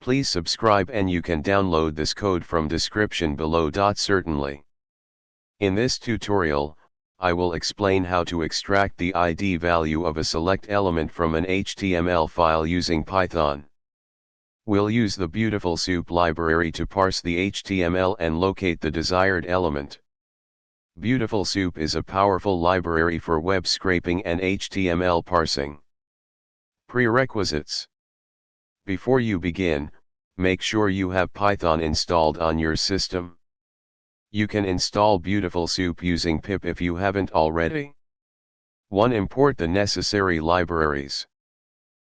Please subscribe and you can download this code from description below. Certainly. In this tutorial, I will explain how to extract the ID value of a select element from an HTML file using Python. We'll use the BeautifulSoup library to parse the HTML and locate the desired element. BeautifulSoup is a powerful library for web scraping and HTML parsing. Prerequisites. Before you begin, make sure you have Python installed on your system. You can install BeautifulSoup using pip if you haven't already. 1. Import the necessary libraries.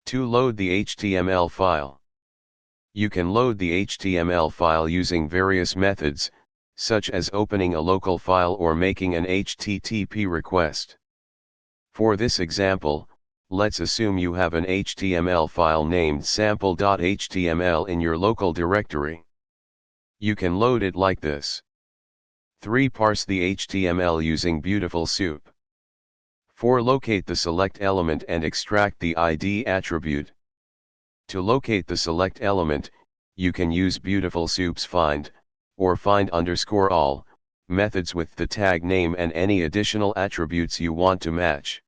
2. Load the HTML file. You can load the HTML file using various methods, such as opening a local file or making an HTTP request. For this example, let's assume you have an HTML file named sample.html in your local directory. You can load it like this. 3. Parse the HTML using BeautifulSoup. 4. Locate the select element and extract the ID attribute. To locate the select element, you can use BeautifulSoup's find, or find_all, methods with the tag name and any additional attributes you want to match.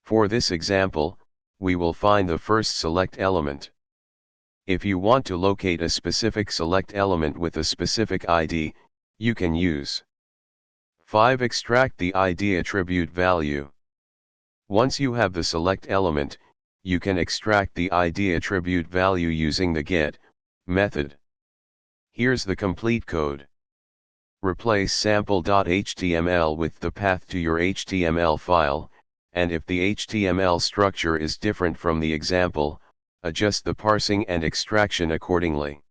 For this example, we will find the first select element. If you want to locate a specific select element with a specific ID, you can use 5. Extract the ID attribute value. Once you have the select element, you can extract the ID attribute value using the get method. Here's the complete code. Replace sample.html with the path to your HTML file, and if the HTML structure is different from the example, adjust the parsing and extraction accordingly.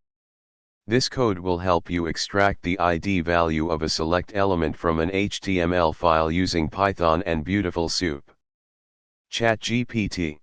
This code will help you extract the ID value of a select element from an HTML file using Python and BeautifulSoup. ChatGPT.